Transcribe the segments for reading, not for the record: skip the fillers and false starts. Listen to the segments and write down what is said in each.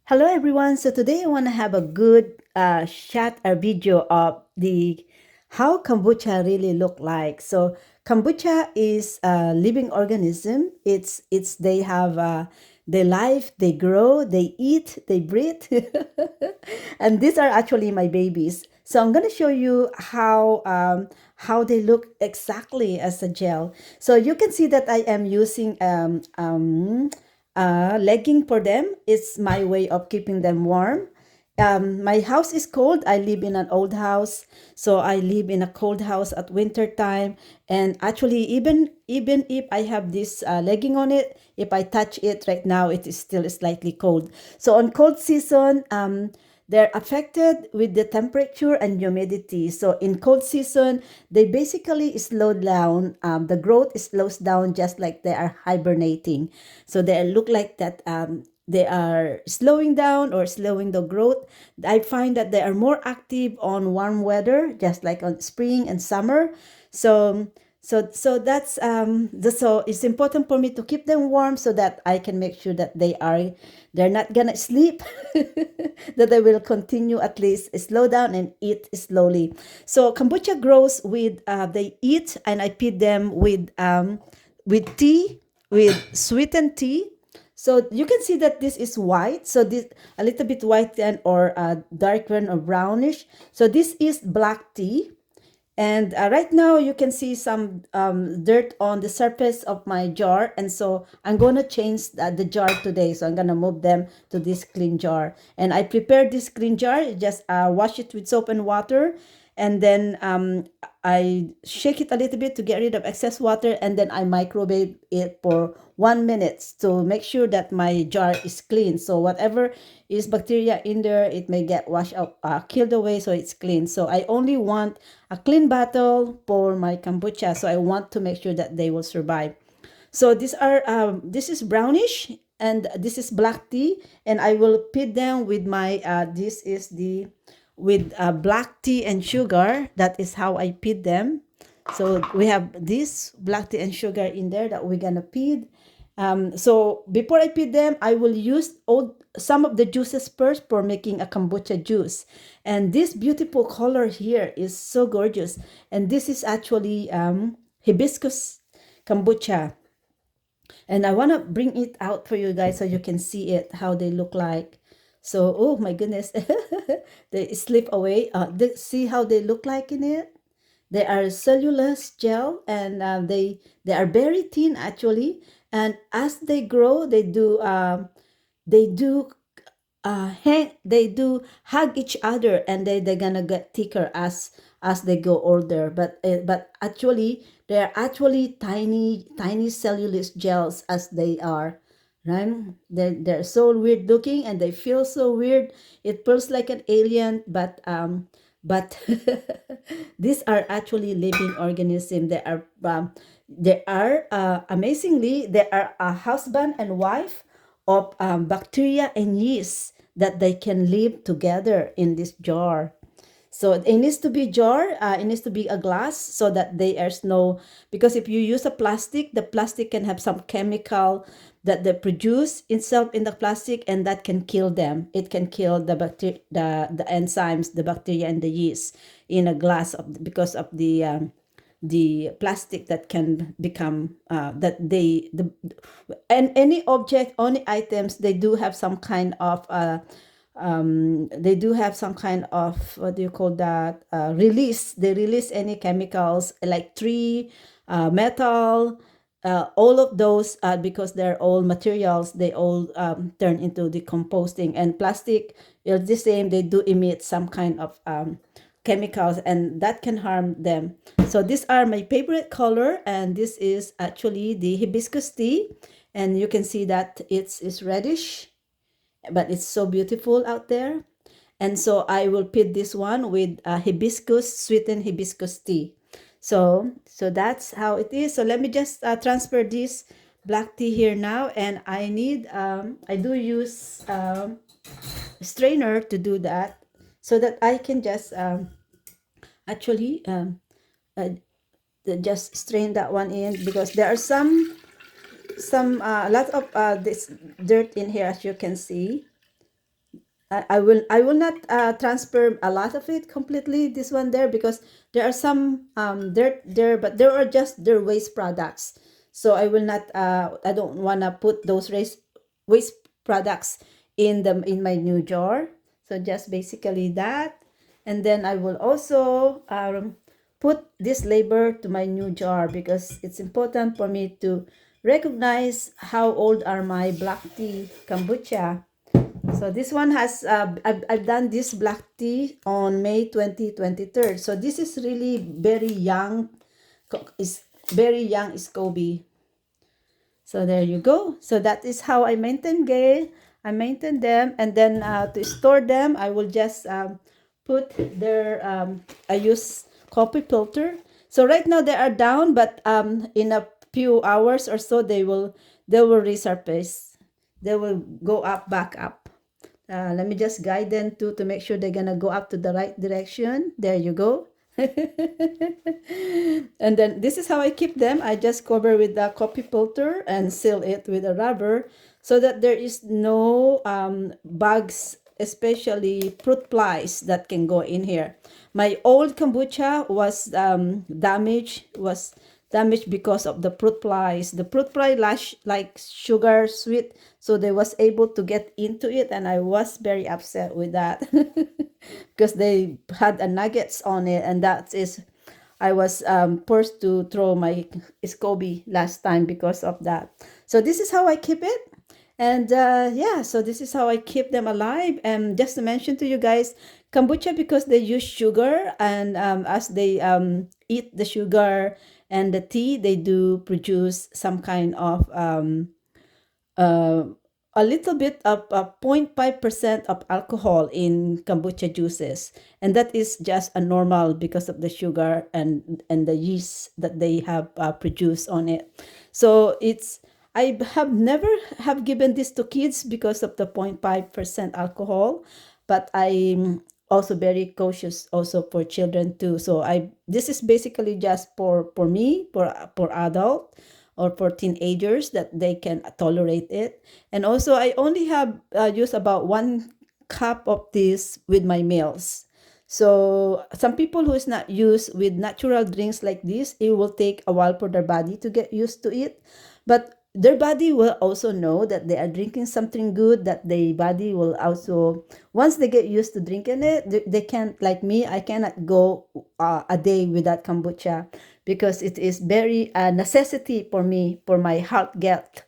Hello everyone. So today I want to have a good shot or video of the how kombucha really look like. So kombucha is a living organism. It's they have they life, they grow, they eat, they breathe, and these are actually my babies. So I'm gonna show you how they look exactly as a gel. So you can see that I am using legging for them. It's my way of keeping them warm. My house is cold. I live in an old house, so I live in a cold house at winter time. And actually, even if I have this legging on it, if I touch it right now, it is still slightly cold. So on cold season, they're affected with the temperature and humidity. So in cold season, they basically slow down. The growth slows down just like they are hibernating. So they look like that. They are slowing down or slowing the growth. I find that they are more active on warm weather, just like on spring and summer. So that's so it's important for me to keep them warm so that I can make sure that they're not gonna sleep, that they will continue at least slow down and eat slowly. So kombucha grows with they eat, and I feed them with tea, with sweetened tea. So you can see that this is white. So this a little bit white and or dark brown or brownish. So this is black tea. And right now you can see some dirt on the surface of my jar. And so I'm going to change the jar today. So I'm going to move them to this clean jar. And I prepared this clean jar, just wash it with soap and water. And then I shake it a little bit to get rid of excess water. And then I microwave it for 1 minute to make sure that my jar is clean. So whatever is bacteria in there, it may get washed out, killed away, so it's clean. So I only want a clean bottle for my kombucha. So I want to make sure that they will survive. So this is brownish and this is black tea, and I will put them with my this is the with black tea and sugar. That is how I pit them. So we have this black tea and sugar in there that we're gonna pit. So before I pit them, I will use some of the juices first for making a kombucha juice. And this beautiful color here is so gorgeous. And this is actually hibiscus kombucha. And I want to bring it out for you guys so you can see it, how they look like. So, oh my goodness, they slip away. See how they look like in it? They are cellulose gel, and they are very thin actually. And as they grow, they do they do hug each other, and they're gonna get thicker as they go older. But actually they're actually tiny cellulose gels as they are, right? They're so weird looking, and they feel so weird. It feels like an alien, but these are actually living organisms. They are amazingly, they are a husband and wife of bacteria and yeast that they can live together in this jar. So it needs to be jar, it needs to be a glass so that there's no, because if you use a plastic, the plastic can have some chemical that they produce itself in the plastic, and that can kill them. It can kill the bacteria, the enzymes, the bacteria and the yeast in a glass because of the plastic that can become that and any object, any items, they do have some kind of they do have some kind of, what do you call that, release. They release any chemicals like tree, metal, all of those, because they're all materials, they all turn into decomposing. And plastic is the same, they do emit some kind of chemicals, and that can harm them. So these are my favorite color, and this is actually the hibiscus tea, and you can see that it's reddish, but it's so beautiful out there. And so I will pit this one with hibiscus, sweetened hibiscus tea. So that's how it is. So let me just transfer this black tea here now, and I need I do use strainer to do that, so that I can just actually uh, just strain that one in, because there are some a lot of this dirt in here, as you can see. I will not transfer a lot of it completely, this one there, because there are some there, but there are just their waste products. So I will not I don't want to put those waste products in my new jar. So just basically that. And then I will also put this label to my new jar, because it's important for me to recognize how old are my black tea kombucha. So this one has I've done this black tea on May 2023. So this is really very young, is very young Scoby. So there you go. So that is how I maintain Gay. I maintain them, and then to store them, I will just put their I use coffee filter. So right now they are down, but in a few hours or so they will resurface. They will go up, back up. Let me just guide them to make sure they're gonna go up to the right direction. There you go. And then this is how I keep them. I just cover with the coffee filter and seal it with a rubber, so that there is no bugs, especially fruit flies that can go in here. My old kombucha was damaged because of the fruit flies. The fruit fly like sugar sweet, so they was able to get into it, and I was very upset with that because they had a nuggets on it, and that is I was forced to throw my Scoby last time because of that. So this is how I keep it. And yeah, so this is how I keep them alive. And just to mention to you guys, kombucha, because they use sugar, and as they eat the sugar and the tea, they do produce some kind of uh, a little bit of 0.5% of alcohol in kombucha juices, and that is just a normal because of the sugar and the yeast that they have produced on it. So it's I have never have given this to kids because of the 0.5% alcohol, but I'm also very cautious also for children too. So I this is basically just for me, for adult or for teenagers that they can tolerate it. And also I only have used about 1 cup of this with my meals. So some people who is not used with natural drinks like this, it will take a while for their body to get used to it. But their body will also know that they are drinking something good, that their body will also, once they get used to drinking it, they can't, like me, I cannot go a day without kombucha, because it is very necessity for me, for my heart gut,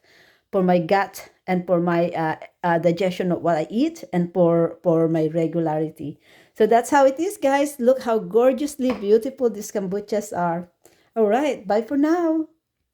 for my gut, and for my digestion of what I eat, and for my regularity. So that's how it is, guys. Look how gorgeously beautiful these kombuchas are. All right, bye for now.